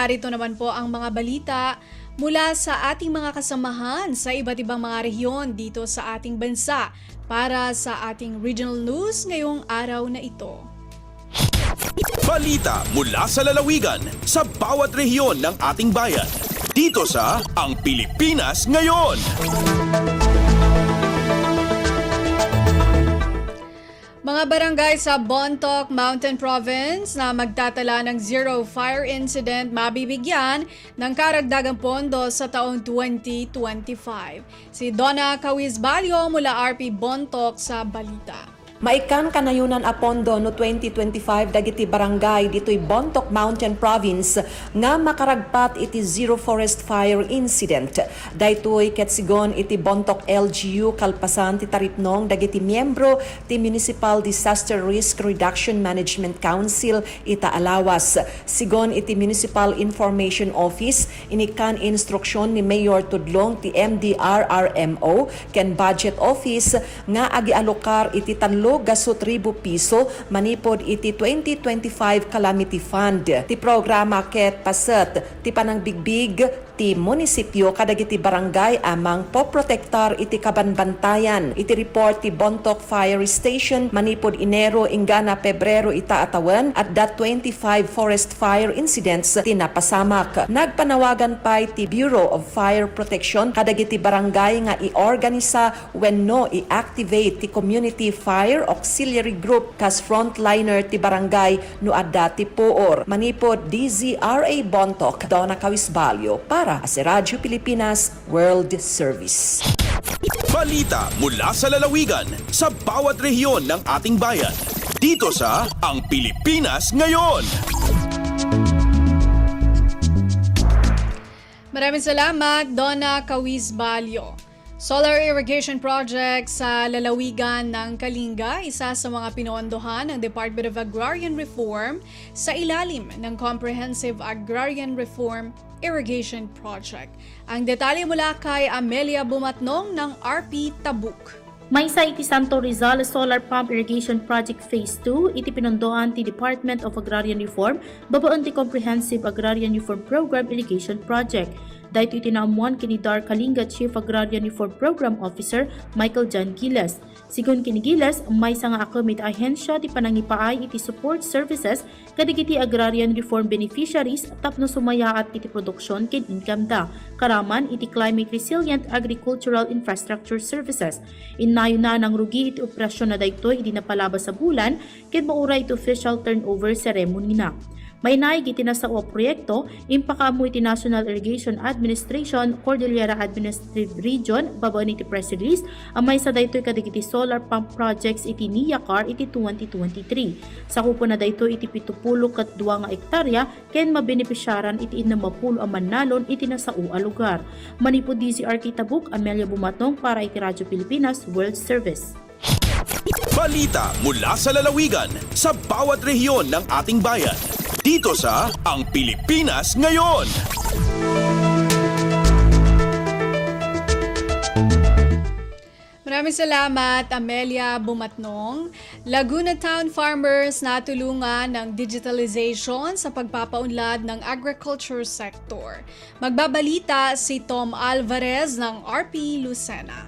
Narito naman po ang mga balita mula sa ating mga kasamahan sa iba't ibang mga rehiyon dito sa ating bansa para sa ating regional news ngayong araw na ito. Balita mula sa lalawigan sa bawat rehiyon ng ating bayan. Dito sa Ang Pilipinas Ngayon. Mga barangay sa Bontoc Mountain Province na magtatala ng zero fire incident mabibigyan ng karagdagang pondo sa taong 2025. Si Donna Kawizbalyo mula RP Bontoc sa balita. Maikan kanayunan a pondo no 2025 dagiti barangay ditoy Bontoc Mountain Province nga makaragpat iti zero forest fire incident. Daytoy ketsigon iti Bontoc LGU kalpasan ti taripnong dagiti miyembro ti Municipal Disaster Risk Reduction Management Council ita Alawas. Sigon iti Municipal Information Office inikan instruksyon ni Mayor Tudlong ti MDRRMO ken Budget Office nga agialokar iti tanlo ₱10,000 piso manipod iti 2025 Calamity Fund. Ti programa ket paset ti panangbigbig ti munisipyo kadagiti barangay amang poprotektar iti kabanbantayan. Iti report ti Bontoc Fire Station manipod Enero ingana Pebrero ita atawan at that 25 forest fire incidents ti napasamak. Nagpanawagan pa ti Bureau of Fire Protection kadagiti barangay nga iorganisa wenno i-activate ti Community Fire Auxiliary Group kas frontliner ti barangay no adda ti Poor. Manipod DZRA Bontoc, Donna Kawizbalyo para sa Radyo Pilipinas World Service. Balita mula sa lalawigan sa bawat rehiyon ng ating bayan. Dito sa Ang Pilipinas Ngayon. Maraming salamat, Donna Kawizbalyo. Solar irrigation project sa lalawigan ng Kalinga, isa sa mga pinoondohan ng Department of Agrarian Reform sa ilalim ng Comprehensive Agrarian Reform Irrigation Project. Ang detalye mula kay Amelia Bumatnong ng RP Tabuk. May sa iti Santo Rizal Solar Pump Irrigation Project Phase 2, iti pinondohan ti Department of Agrarian Reform, babaon ti Comprehensive Agrarian Reform Program Irrigation Project. Dahito itinaamuan kini Dar Kalinga Chief Agrarian Reform Program Officer Michael John Giles. Sigun kini Giles, may sa nga akamit ahensya ti panangipaay iti support services kadigiti agrarian reform beneficiaries tapno sumayaat iti produksyon ken income da. Karaman iti climate resilient agricultural infrastructure services. Innayo na ng rugi iti operasyon na daytoy iti napalabas sa bulan ken maura iti official turnover ceremony na. May naig itinasao proyekto, impakamu iti National Irrigation Administration, Cordillera Administrative Region, babaan iti press release, amay sa daytoy kadigiti solar pump projects iti NIACAR iti 2023. Sa kupo na daytoy iti 70 ket 2 nga ektarya, ken mabenepisyaran iti 60 a mannalon iti nasao a lugar. Manipod DZRK Tabuk, Amelia Bumatong para iti Radyo Pilipinas World Service. Balita mula sa lalawigan sa bawat rehiyon ng ating bayan. Dito sa Ang Pilipinas Ngayon. Maraming salamat, Amelia Bumatnong. Laguna Town farmers natulungan ng digitalization sa pagpapaunlad ng agriculture sector. Magbabalita si Tom Alvarez ng RP Lucena.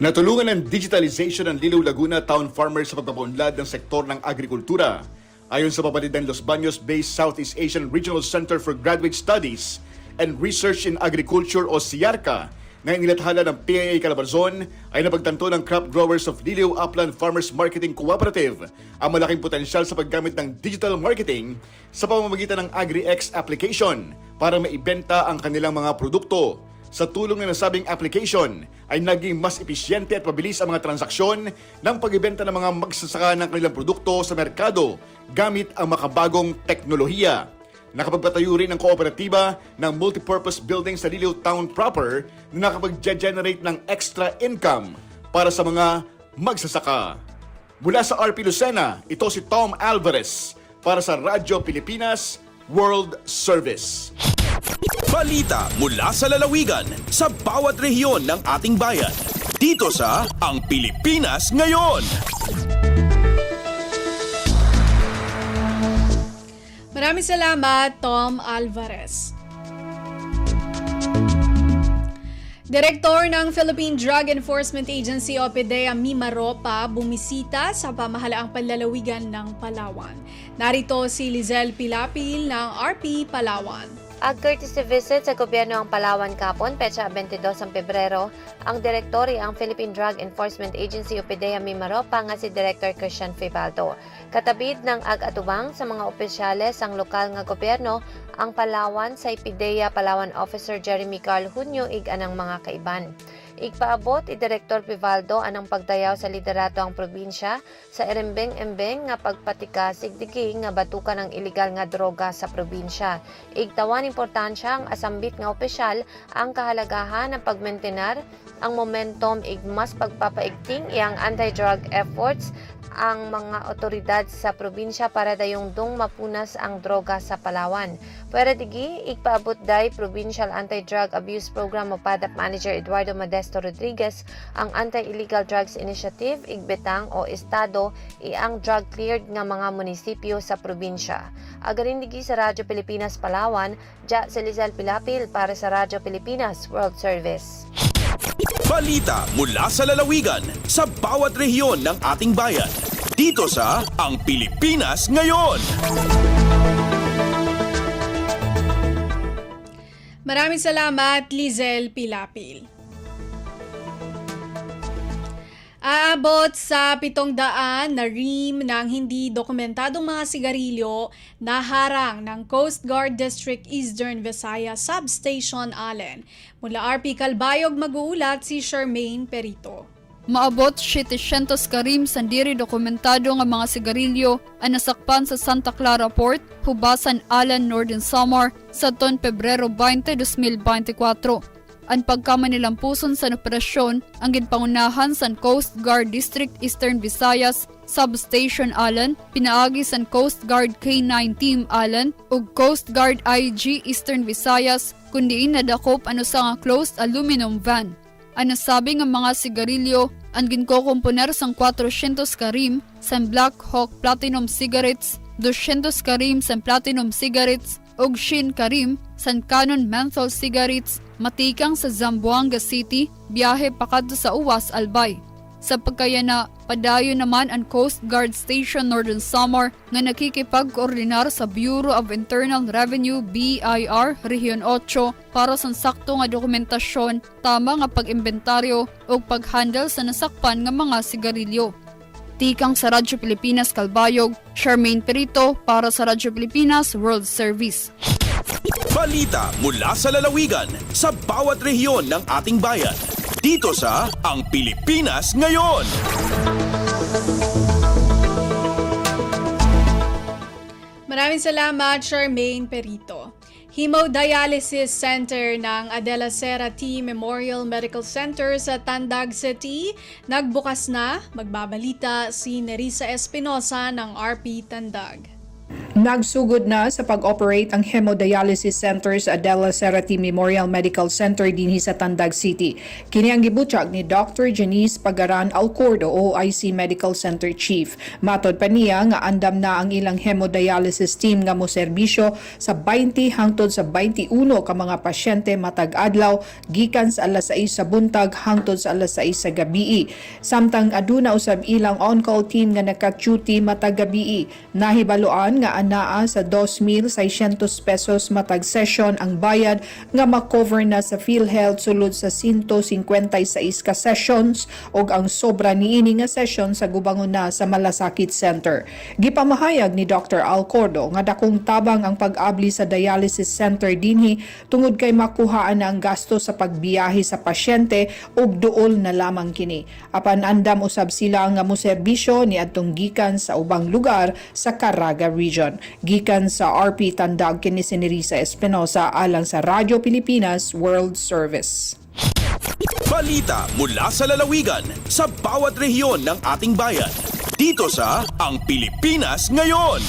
Natulungan ng digitalization ng Lilow Laguna Town farmers sa pagpapaunlad ng sektor ng agrikultura. Ayon sa papalitan Los Baños-based Southeast Asian Regional Center for Graduate Studies and Research in Agriculture o SIARCA, na inilathala ng PIA Calabarzon ay napagtanto ng crop growers of Liliw Upland Farmers Marketing Cooperative ang malaking potensyal sa paggamit ng digital marketing sa pamamagitan ng AgriX application para maibenta ang kanilang mga produkto. Sa tulong ng nasabing application ay naging mas episyente at mabilis ang mga transaksyon ng pagbebenta ng mga magsasaka ng kanilang produkto sa merkado gamit ang makabagong teknolohiya. Nakapagpatayo rin ng kooperatiba ng multipurpose building sa Liliw Town proper na nakapag-generate ng extra income para sa mga magsasaka. Mula sa RP Lucena, ito si Tom Alvarez para sa Radyo Pilipinas World Service. Balita mula sa lalawigan sa bawat rehiyon ng ating bayan. Dito sa Ang Pilipinas Ngayon. Maraming salamat, Tom Alvarez. Direktor ng Philippine Drug Enforcement Agency o PDEA Mima Ropa bumisita sa pamahalaang panlalawigan ng Palawan. Narito si Lizelle Pilapil ng RP Palawan. Ag-courtesy visit sa gobyerno ang Palawan kapon, petsa 22 ang Pebrero, ang direktori ang Philippine Drug Enforcement Agency o PDEA Mima Ropa nga si Director Christian Fibaldo. Katabid ng ag-atubang sa mga opisyales ang lokal nga gobyerno, ang Palawan sa PDEA Palawan Officer Jeremy Carl Junio ig anang mga kaiban. Igpaabot i Direktor Pivaldo anang pagdayaw sa liderato ang probinsya sa erembeng-embeng nga pagpatika sigdigi nga batukan ng iligal nga droga sa probinsya. Igtawan importansya ang asambit nga opisyal ang kahalagahan ng pagmentenar ang momentum ig mas pagpapaigting iyang anti-drug efforts ang mga otoridad sa probinsya para dayong dong mapunas ang droga sa Palawan. Pwera digi, igpaabot day Provincial Anti-Drug Abuse Program o PADAP Manager Eduardo Modesto Rodriguez ang Anti-Illegal Drugs Initiative, igbetang o estado, iang drug-cleared nga mga munisipyo sa probinsya. Agarin digi sa Radyo Pilipinas Palawan, Dya si Lizelle Pilapil para sa Radyo Pilipinas World Service. Balita mula sa lalawigan sa bawat rehiyon ng ating bayan. Dito sa Ang Pilipinas Ngayon. Maraming salamat, Lizelle Pilapil. Aabot sa 700 na rim ng hindi dokumentadong mga sigarilyo na harang ng Coast Guard District Eastern Visayas Substation Allen. Mula RP Calbayog mag-uulat si Charmaine Perito. Maabot 700 karim sandiri dokumentado nga mga sigarilyo ang nasakpan sa Santa Clara Port, Hubasan, Allen, Northern Samar sa taon Pebrero 20, 2024. Ang pagkamanilampuson sa operasyon ang ginpangunahan sa Coast Guard District Eastern Visayas Substation Allen, pinaagi sa Coast Guard K9 Team Allen ug Coast Guard IG Eastern Visayas kundiin nadakop ano sa nga closed aluminum van. Ano sabi nga mga sigarilyo ang ginkokomponer sang 400 karim sa Black Hawk Platinum Cigarettes, 200 karim sa Platinum Cigarettes ug Shin karim sa Canon Menthol Cigarettes matikang sa Zamboanga City, biyahe pakadto sa Uwas, Albay. Sa pagkayana, padayon naman ang Coast Guard Station Northern Samar nga nakikipag-koordinar sa Bureau of Internal Revenue BIR Region 8 para sa sakto nga dokumentasyon, tama nga pag-imbentaryo o pag-handle sa nasakpan nga mga sigarilyo. Tikang sa Radyo Pilipinas Calbayog, Charmaine Perito para sa Radyo Pilipinas World Service. Balita mula sa lalawigan sa bawat rehiyon ng ating bayan. Dito sa Ang Pilipinas Ngayon. Maraming salamat, Charmaine Perito. Hemodialysis Center ng Adela Sera T. Memorial Medical Center sa Tandag City nagbukas na. Magbabalita si Nerissa Espinosa ng RP Tandag. Nagsugod na sa pag-operate ang hemodialysis center sa Adela Serati Memorial Medical Center dinhi sa Tandag City. Kini ang gibutyag ni Dr. Janice Pagaran Alcordo, OIC Medical Center Chief. Matod pa niya nga andam na ang ilang hemodialysis team nga moserbisyo sa 20 hangtod sa 21 ka mga pasyente matag adlaw gikan sa alas 6 sa buntag hangtod sa alas 6 sa gabii. Samtang aduna usab ilang on-call team nga naka-duty matag gabii. Nahibaloan nga anaa sa 2,600 pesos matag session ang bayad nga makover na sa PhilHealth sulod sa 156 ka sessions ug ang sobra niini nga session sa gubangon na sa Malasakit Center. Gipamahayag ni Dr. Alcordo nga dakong tabang ang pag-abli sa dialysis center dinhi tungod kay makuhaan na ang gasto sa pagbiyahe sa pasyente ug duol na lamang kini. Apan andam usab sila nga moserbisyo ni adtong gikan sa ubang lugar sa Caraga Region. Gikan sa RP Tandag kini si Nerissa Espinosa alang sa Radyo Pilipinas World Service. Balita mula sa lalawigan sa bawat rehiyon ng ating bayan. Dito sa Ang Pilipinas Ngayon.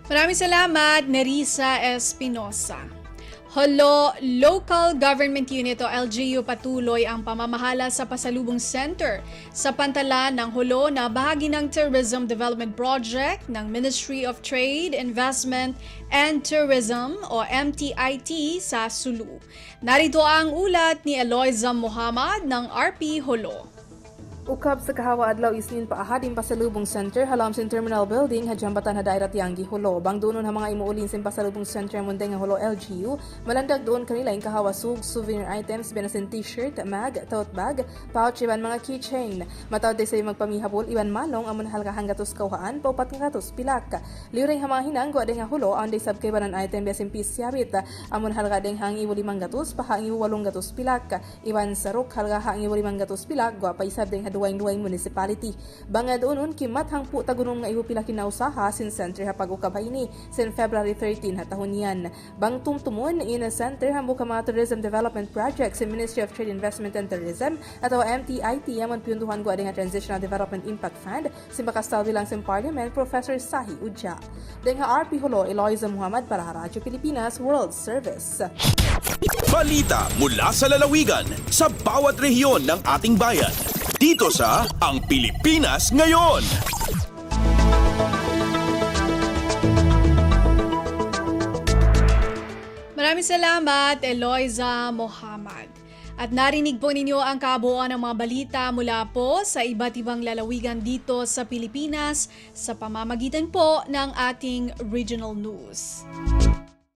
Maraming salamat, Nerissa Espinosa. Holo Local Government Unit o LGU patuloy ang pamamahala sa Pasalubong Center sa pantalan ng Holo na bahagi ng Tourism Development Project ng Ministry of Trade, Investment and Tourism o MTIT sa Sulu. Narito ang ulat ni Eloisa Muhammad ng RP Holo. Ukab sa kahawa adlaw isnin paahadim Pasalubong Center halam sin Terminal Building hadjambatan hadairat Yanggi Holo. Bang doon mga imuulin sin Pasalubong Center munday nga Holo LGU, malandag doon kanila yung kahawa souvenir items, benasin t-shirt, mag, tote bag, pouch, iban mga keychain. Matawad day sa magpamihabol, iban manong amon halkahang gatos kauhaan, paupat nga gatos pilak. Liuring mga hinang gwa day nga Holo, ang day sabkay banan item besin pisyabit, amon halka day hang iwo 5 gatos, pahang iwo 8 gatos pilak. Iban sarok halka hang iwo 5 gatos pilak, gwa pa isab day duwang-duwang municipality. Bangad unon kimat hang pu tagunong nga iwo pila kinausaha sin center hapag ukabay ni sin February 13 hatahon yan. Bang tumtumon in a center hambo ka mga tourism development projects sin Ministry of Trade, Investment and Tourism at MTIT yaman piyunduhan gwa nga Transitional Development Impact Fund sin bakastal bilang sin Parliament Professor Sahi Udja. Deng ha RP Holo, Eloisa Muhammad para Radyo Pilipinas World Service. Balita mula sa lalawigan sa bawat rehiyon ng ating bayan. Dito sa Ang Pilipinas Ngayon. Maraming salamat, Eloisa Muhammad. At narinig po ninyo ang kabuuan ng mga balita mula po sa iba't ibang lalawigan dito sa Pilipinas sa pamamagitan po ng ating regional news.